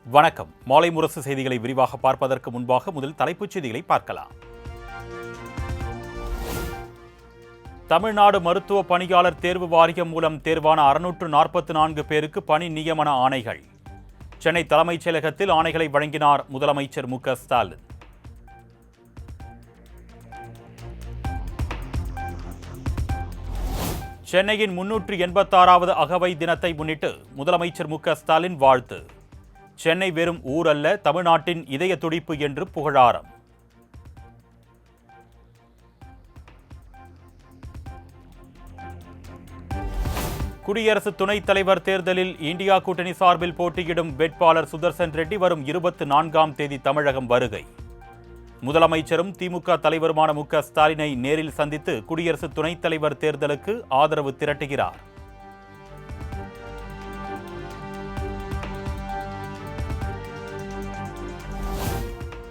வணக்கம். மாலை முரசு செய்திகளை விரிவாக பார்ப்பதற்கு முன்பாக முதல் தலைப்புச் செய்திகளை பார்க்கலாம். தமிழ்நாடு மருத்துவ பணியாளர் தேர்வு வாரியம் மூலம் தேர்வான 644 பேருக்கு பணி நியமன ஆணைகள். சென்னை தலைமைச் செயலகத்தில் ஆணைகளை வழங்கினார் முதலமைச்சர் மு.க. ஸ்டாலின். சென்னையின் 386வது அகவை தினத்தை முன்னிட்டு முதலமைச்சர் மு.க. ஸ்டாலின் வாழ்த்து. சென்னை வெறும் ஊர் அல்ல, தமிழ்நாட்டின் இதய துடிப்பு என்று புகழாரம். குடியரசு துணைத் தலைவர் தேர்தலில் இந்தியா கூட்டணி சார்பில் போட்டியிடும் வேட்பாளர் சுதர்சன் ரெட்டி வரும் 24ஆம் தேதி தமிழகம் வருகை. முதலமைச்சரும் திமுக தலைவருமான மு.க. ஸ்டாலினை நேரில் சந்தித்து குடியரசு துணைத் தலைவர் தேர்தலுக்கு ஆதரவு திரட்டுகிறார்.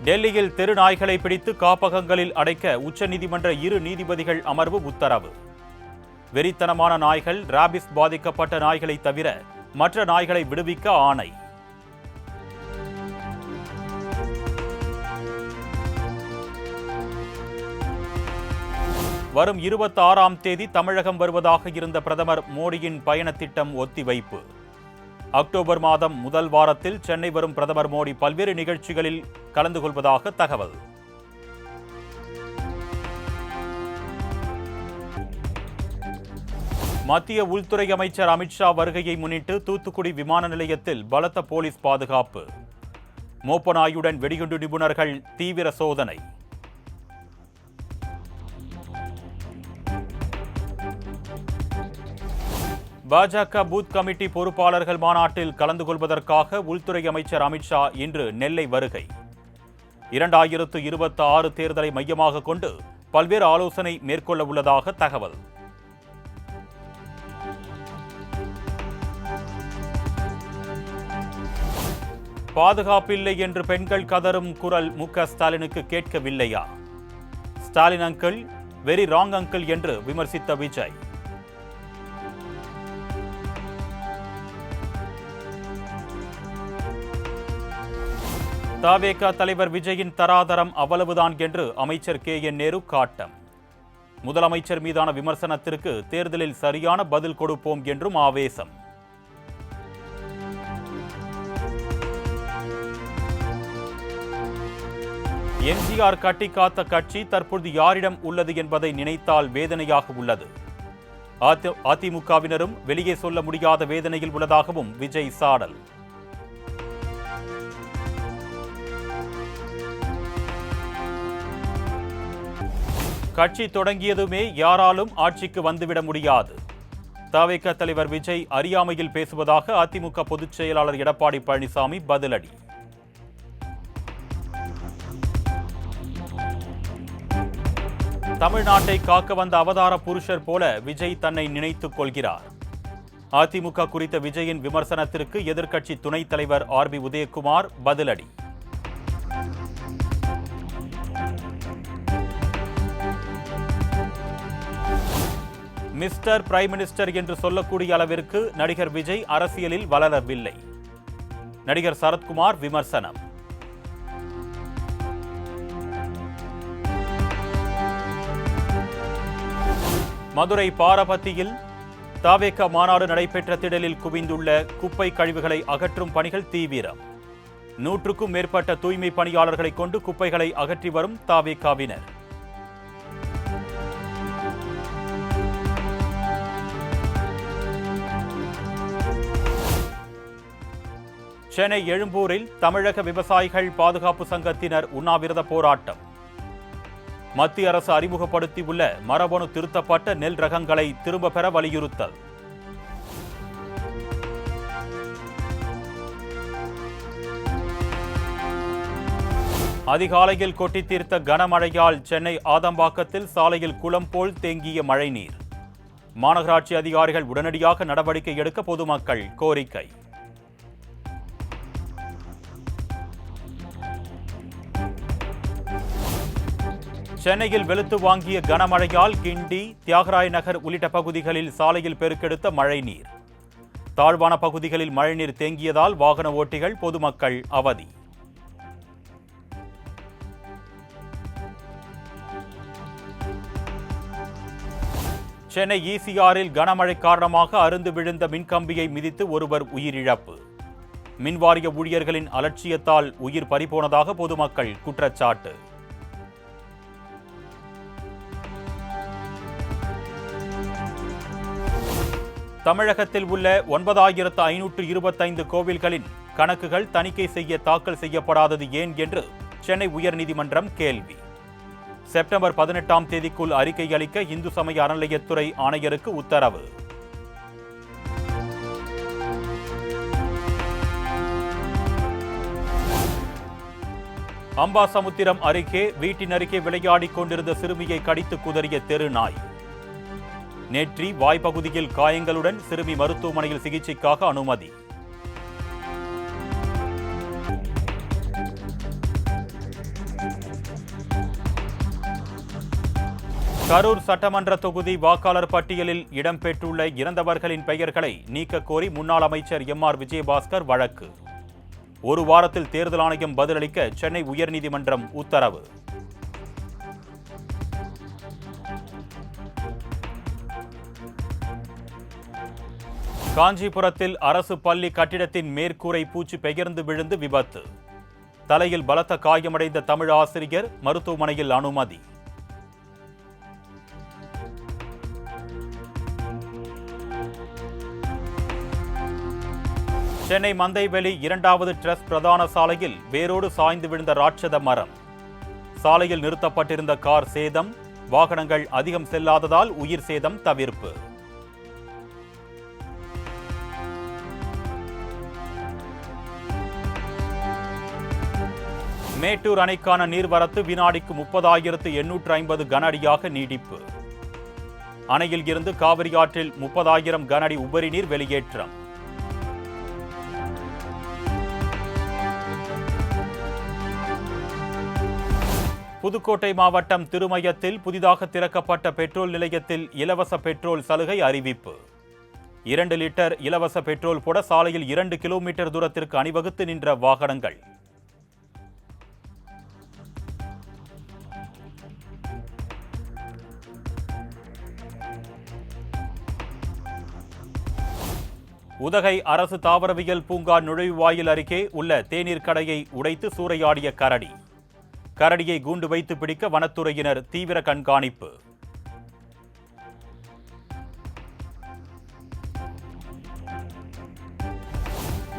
டெல்லியில் தெரு நாய்களை பிடித்து காப்பகங்களில் அடைக்க உச்சநீதிமன்ற 2 நீதிபதிகள் அமர்வு உத்தரவு. வெறித்தனமான நாய்கள், ராபிஸ் பாதிக்கப்பட்ட நாய்களை தவிர மற்ற நாய்களை விடுவிக்க ஆணை. வரும் 26ஆம் தேதி தமிழகம் வருவதாக இருந்த பிரதமர் மோடியின் பயணத் திட்டம் ஒத்திவைப்பு. அக்டோபர் மாதம் முதல் வாரத்தில் சென்னை வரும் பிரதமர் மோடி பல்வேறு நிகழ்ச்சிகளில் கலந்து கொள்வதாக தகவல். மத்திய உள்துறை அமைச்சர் அமித்ஷா வருகையை முன்னிட்டு தூத்துக்குடி விமான நிலையத்தில் பலத்த போலீஸ் பாதுகாப்பு. மோப்பநாயுடன் வெடிகுண்டு நிபுணர்கள் தீவிர சோதனை. பாஜக பூத் கமிட்டி பொறுப்பாளர்கள் மாநாட்டில் கலந்து கொள்வதற்காக உள்துறை அமைச்சர் அமித்ஷா இன்று நெல்லை வருகை. 2026 தேர்தலை மையமாக கொண்டு பல்வேறு ஆலோசனை மேற்கொள்ள உள்ளதாக தகவல். பாதுகாப்பில்லை என்று பெண்கள் கதறும் குரல் மு.க. ஸ்டாலினுக்கு கேட்கவில்லையா? Stalin uncle very wrong uncle என்று விமர்சித்த விஜய். தவேக தலைவர் விஜயின் தராதரம் அவ்வளவுதான் என்று அமைச்சர் கே.என். நேரு காட்டம். முதலமைச்சர் மீதான விமர்சனத்திற்கு தேர்தலில் சரியான பதில் கொடுப்போம் என்றும் ஆவேசம். எம்ஜிஆர் கட்டிக்காத்த கட்சி தற்போது யாரிடம் உள்ளது என்பதை நினைத்தால் வேதனையாக உள்ளது. அதிமுகவினரும் வெளியே சொல்ல முடியாத வேதனையில் உள்ளதாகவும் விஜய் சாடல். கட்சி தொடங்கியதுமே யாராலும் ஆட்சிக்கு வந்துவிட முடியாது. தவேக தலைவர் விஜய் அறியாமையில் பேசுவதாக அதிமுக பொதுச் செயலாளர் எடப்பாடி பழனிசாமி பதிலடி. தமிழ்நாட்டை காக்க வந்த அவதார புருஷர் போல விஜய் தன்னை நினைத்துக் கொள்கிறார். அதிமுக குறித்த விஜயின் விமர்சனத்திற்கு எதிர்க்கட்சி துணைத் தலைவர் ஆர்.பி. உதயகுமார் பதிலடி. மிஸ்டர் பிரைம் மினிஸ்டர் என்று சொல்லக்கூடிய அளவிற்கு நடிகர் விஜய் அரசியலில் வளரவில்லை. நடிகர் சரத்குமார் விமர்சனம். மதுரை பாரபத்தியில் தவேக மாநாடு நடைபெற்ற திடலில் குவிந்துள்ள குப்பை கழிவுகளை அகற்றும் பணிகள் தீவிரம். 100க்கும் மேற்பட்ட தூய்மை பணியாளர்களை கொண்டு குப்பைகளை அகற்றி வரும் தவேகவினர். சென்னை எழும்பூரில் தமிழக விவசாயிகள் பாதுகாப்பு சங்கத்தினர் உண்ணாவிரத போராட்டம். மத்திய அரசு அறிமுகப்படுத்தியுள்ள மரபணு திருத்தப்பட்ட நெல் ரகங்களை திரும்ப பெற வலியுறுத்தல். அதிகாலையில் கொட்டி தீர்த்த கனமழையால் சென்னை ஆதம்பாக்கத்தில் சாலையில் குளம் போல் தேங்கிய மழைநீர். மாநகராட்சி அதிகாரிகள் உடனடியாக நடவடிக்கை எடுக்க பொதுமக்கள் கோரிக்கை. சென்னையில் வெளுத்து வாங்கிய கனமழையால் கிண்டி, தியாகராய நகர் உள்ளிட்ட பகுதிகளில் சாலையில் பெருக்கெடுத்த மழைநீர். தாழ்வான பகுதிகளில் மழைநீர் தேங்கியதால் வாகன ஓட்டிகள் பொதுமக்கள் அவதி. சென்னை ஈசிஆரில் கனமழை காரணமாக அறுந்து விழுந்த மின்கம்பியை மிதித்து ஒருவர் உயிரிழப்பு. மின்வாரிய ஊழியர்களின் அலட்சியத்தால் உயிர் பறிபோனதாக பொதுமக்கள் குற்றச்சாட்டு. தமிழகத்தில் உள்ள 9525 கோவில்களின் கணக்குகள் தணிக்கை செய்ய தாக்கல் செய்யப்படாதது ஏன் என்று சென்னை உயர்நீதிமன்றம் கேள்வி. செப்டம்பர் 18ஆம் தேதிக்குள் அறிக்கை அளிக்க இந்து சமய அறநிலையத்துறை ஆணையருக்கு உத்தரவு. அம்பாசமுத்திரம் அருகே வீட்டின் அருகே விளையாடிக் கொண்டிருந்த சிறுமியை கடித்து குதறிய தெருநாய். நேற்றி வாய்ப்பகுதியில் காயங்களுடன் சிறுமி மருத்துவமனையில் சிகிச்சைக்காக அனுமதி. கரூர் சட்டமன்ற தொகுதி வாக்காளர் பட்டியலில் இடம்பெற்றுள்ள இறந்தவர்களின் பெயர்களை நீக்க கோரி முன்னாள் அமைச்சர் MR விஜயபாஸ்கர் வழக்கு. ஒரு வாரத்தில் தேர்தல் ஆணையம் பதிலளிக்க சென்னை உயர்நீதிமன்றம் உத்தரவு. காஞ்சிபுரத்தில் அரசு பள்ளி கட்டிடத்தின் மேற்கூரை பூச்சி பெயர்ந்து விழுந்து விபத்து. தலையில் பலத்த காயமடைந்த தமிழ் ஆசிரியர் மருத்துவமனையில் அனுமதி. சென்னை மந்தைவெளி 2வது ட்ரஸ்ட் பிரதான சாலையில் வேரோடு சாய்ந்து விழுந்த ராட்சத மரம். சாலையில் நிறுத்தப்பட்டிருந்த கார் சேதம், வாகனங்கள் அதிகம் செல்லாததால் உயிர் சேதம் தவிர்ப்பு. மேட்டூர் அணைக்கான நீர்வரத்து வினாடிக்கு 30,850 கன அடியாக நீடிப்பு. அணையில் இருந்து காவிரி ஆற்றில் 30,000 கன அடி உபரி நீர் வெளியேற்றம். புதுக்கோட்டை மாவட்டம் திருமயத்தில் புதிதாக திறக்கப்பட்ட பெட்ரோல் நிலையத்தில் இலவச பெட்ரோல் சலுகை அறிவிப்பு. 2 லிட்டர் இலவச பெட்ரோல் போட சாலையில் 2 கிலோமீட்டர் தூரத்திற்கு அணிவகுத்து நின்ற வாகனங்கள். உதகை அரசு தாவரவியல் பூங்கா நுழைவாயில் அருகே உள்ள தேநீர் கடையை உடைத்து சூறையாடிய கரடி. கரடியை கூண்டு வைத்து பிடிக்க வனத்துறையினர் தீவிர கண்காணிப்பு.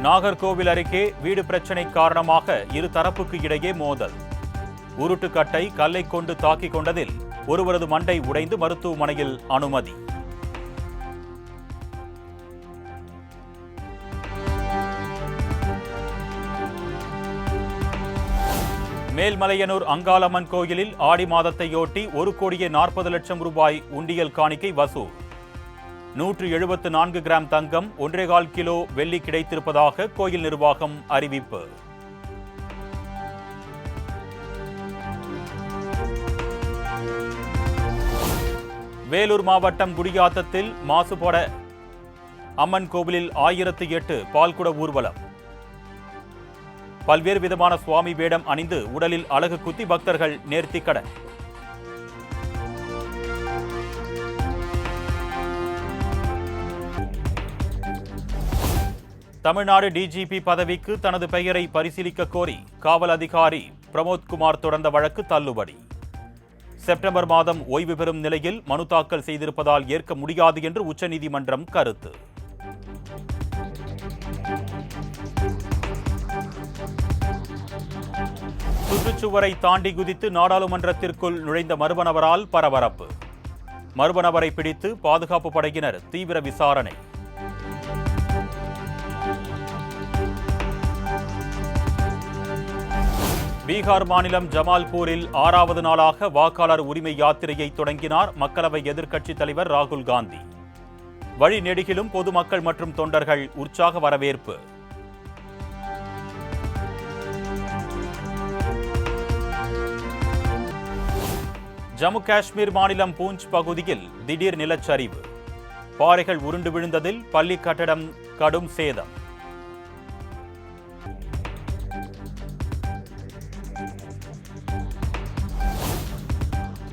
நாகர்கோவில் அருகே வீடு பிரச்சினை காரணமாக இரு தரப்புக்கு இடையே மோதல். உருட்டுக்கட்டை கல்லை கொண்டு தாக்கிக் கொண்டதில் ஒருவரது மண்டை உடைந்து மருத்துவமனையில் அனுமதி. மேல்மலையனூர் அங்காளம்மன் கோயிலில் ஆடி மாதத்தையொட்டி 1,40,00,000 ரூபாய் உண்டியல் காணிக்கை வசூல். 174 கிராம் தங்கம், 1,25 கிலோ வெள்ளி கிடைத்திருப்பதாக கோயில் நிர்வாகம் அறிவிப்பு. வேலூர் மாவட்டம் குடியாத்தத்தில் மாசுபட அம்மன் கோவிலில் 1008 பால்குட ஊர்வலம். பல்வேறு விதமான சுவாமி வேடம் அணிந்து உடலில் அழகு குத்தி பக்தர்கள் நேர்த்திக்கடன். தமிழ்நாடு டிஜிபி பதவிக்கு தனது பெயரை பரிசீலிக்க கோரி காவல் அதிகாரி பிரமோத்குமார் தொடர்ந்த வழக்கு தள்ளுபடி. செப்டம்பர் மாதம் ஓய்வு பெறும் நிலையில் மனு தாக்கல் செய்திருப்பதால் ஏற்க முடியாது என்று உச்சநீதிமன்றம் கருத்து. சுற்றுச்சுவரை தாண்டி குதித்து நாடாளுமன்றத்திற்குள் நுழைந்த மர்ம நபரால் பரபரப்பு. மர்ம நபரை பிடித்து பாதுகாப்பு படையினர் தீவிர விசாரணை. பீகார் மாநிலம் ஜமால்பூரில் 6வது நாளாக வாக்காளர் உரிமை யாத்திரையை தொடங்கினார் மக்களவை எதிர்க்கட்சித் தலைவர் ராகுல் காந்தி. வழி நெடுகிலும் பொதுமக்கள் மற்றும் தொண்டர்கள் உற்சாக வரவேற்பு. ஜம்மு காஷ்மீர் மாநிலம் பூஞ்ச் பகுதியில் திடீர் நிலச்சரிவு. பாறைகள் உருண்டு விழுந்ததில் பள்ளி கட்டடம் கடும் சேதம்.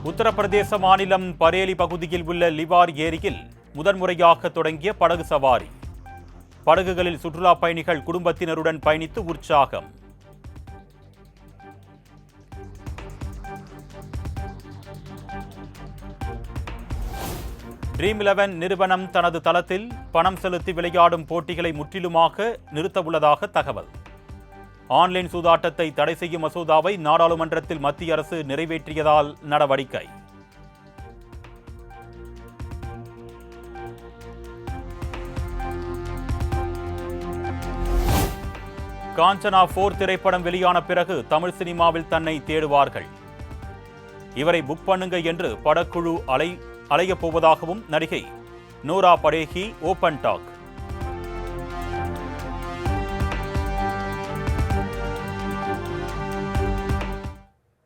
உத்தரப்பிரதேச மாநிலம் பரேலி பகுதியில் உள்ள லிவார் ஏரியில் முதன்முறையாக தொடங்கிய படகு சவாரி. படகுகளில் சுற்றுலா பயணிகள் குடும்பத்தினருடன் பயணித்து உற்சாகம். Dream11 நிறுவனம் தனது தளத்தில் பணம் செலுத்தி விளையாடும் போட்டிகளை முற்றிலுமாக நிறுத்தவுள்ளதாக தகவல். ஆன்லைன் சூதாட்டத்தை தடை செய்யும் மசோதாவை நாடாளுமன்றத்தில் மத்திய அரசு நிறைவேற்றியதால் நடவடிக்கை. காஞ்சனா 4 திரைப்படம் வெளியான பிறகு தமிழ் சினிமாவில் தன்னை தேடுவார்கள். இவரை புக் பண்ணுங்க என்று படக்குழு அலையப் போவதாகவும் நடிகை நூரா படேகி ஓபன் டாக்.